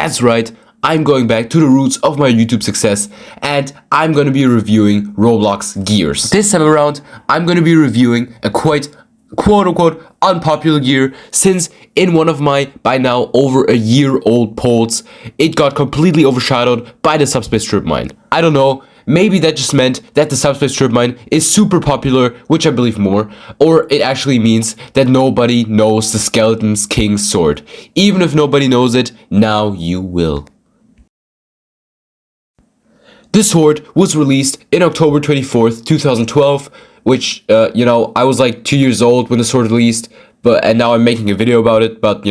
That's right, I'm going back to the roots of my YouTube success, and I'm gonna be reviewing Roblox gears. This time around, I'm gonna be reviewing a quite quote-unquote unpopular gear, since in one of my by now over a year old polls, it got completely overshadowed by the subspace strip mine. I don't know, maybe that just meant that the subspace strip mine is super popular, which I believe more, or it actually means that nobody knows the Skeleton King's sword. Even if nobody knows it, now you will. This sword was released in October 24th, 2012, which, I was like 2 years old when the sword released, and now I'm making a video about it, but,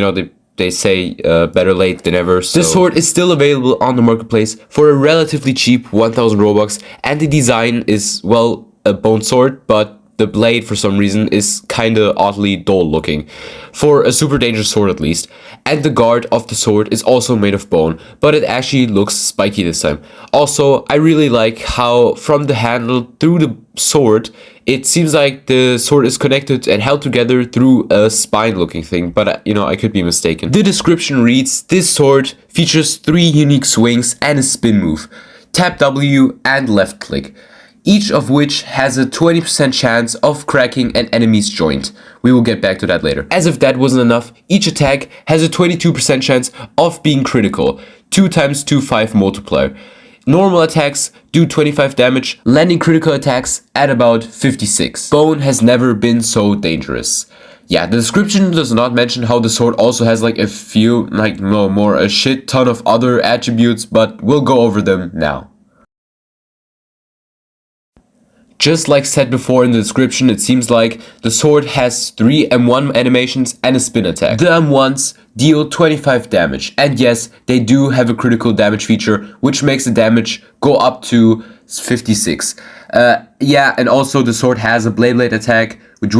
they say better late than ever. So. This sword is still available on the marketplace for a relatively cheap 1000 Robux, and the design is, well, a bone sword, but the blade, for some reason, is kinda oddly dull looking, for a super dangerous sword at least. And the guard of the sword is also made of bone, but it actually looks spiky this time. Also, I really like how from the handle through the sword, it seems like the sword is connected and held together through a spine looking thing, but I could be mistaken. The description reads, this sword features 3 unique swings and a spin move, tap W and left click, each of which has a 20% chance of cracking an enemy's joint. We will get back to that later. As if that wasn't enough, each attack has a 22% chance of being critical, 2 times 2-5 multiplier. Normal attacks do 25 damage, landing critical attacks at about 56. Bone has never been so dangerous. Yeah, the description does not mention how the sword also has like a shit ton of other attributes, but we'll go over them now. Just like said before in the description, it seems like the sword has 3 M1 animations and a spin attack. The M1s deal 25 damage, and yes, they do have a critical damage feature, which makes the damage go up to 56. And also the sword has a blade attack, which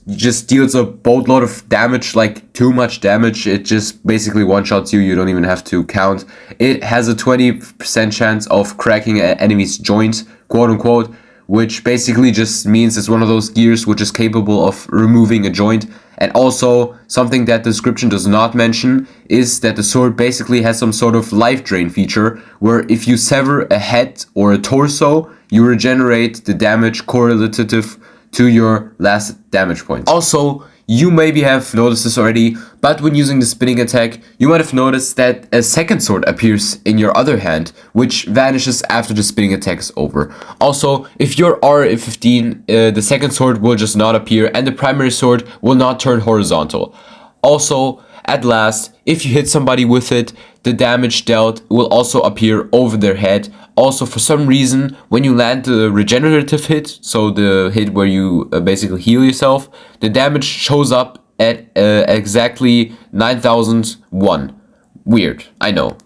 just deals a boatload of damage, like too much damage. It just basically one-shots you don't even have to count. It has a 20% chance of cracking an enemy's joint, quote-unquote, which basically just means it's one of those gears which is capable of removing a joint. And also, something that the description does not mention is that the sword basically has some sort of life drain feature, where if you sever a head or a torso, you regenerate the damage correlative to your last damage point. Also, you maybe have noticed this already, but when using the spinning attack, you might have noticed that a second sword appears in your other hand, which vanishes after the spinning attack is over. Also, if you're RA15, the second sword will just not appear, and the primary sword will not turn horizontal. Also, at last, if you hit somebody with it, the damage dealt will also appear over their head. Also, for some reason, when you land the regenerative hit, so the hit where you basically heal yourself, the damage shows up at exactly 9001. Weird, I know.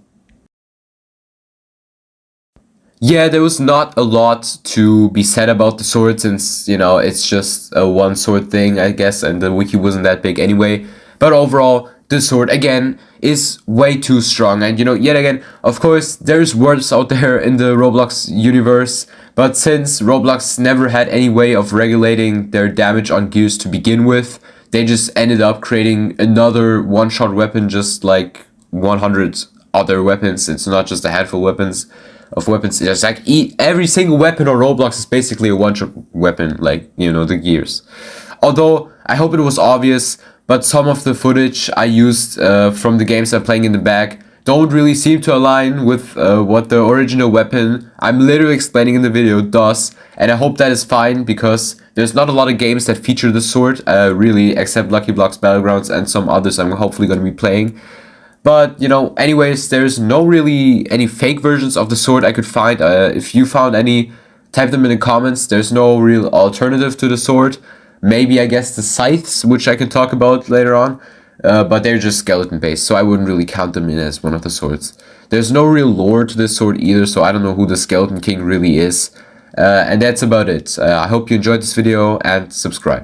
Yeah, there was not a lot to be said about the sword, since, it's just a one sword thing, I guess, and the wiki wasn't that big anyway. But overall, this sword, again, is way too strong. And, yet again, of course, there's words out there in the Roblox universe, but since Roblox never had any way of regulating their damage on gears to begin with, they just ended up creating another one-shot weapon, just like 100 other weapons. It's not just a handful of weapons. It's like every single weapon on Roblox is basically a one-shot weapon, like, the gears. Although, I hope it was obvious, but some of the footage I used from the games I'm playing in the back don't really seem to align with what the original weapon I'm literally explaining in the video does, and I hope that is fine, because there's not a lot of games that feature this sword, really, except Lucky Blocks Battlegrounds and some others I'm hopefully going to be playing. But, anyways, there's no really any fake versions of the sword I could find. If you found any, type them in the comments. There's no real alternative to the sword. Maybe, I guess, the scythes, which I can talk about later on, but they're just skeleton based, so I wouldn't really count them in as one of the swords. There's no real lore to this sword either, so I don't know who the Skeleton King really is. And that's about it. I hope you enjoyed this video, and subscribe.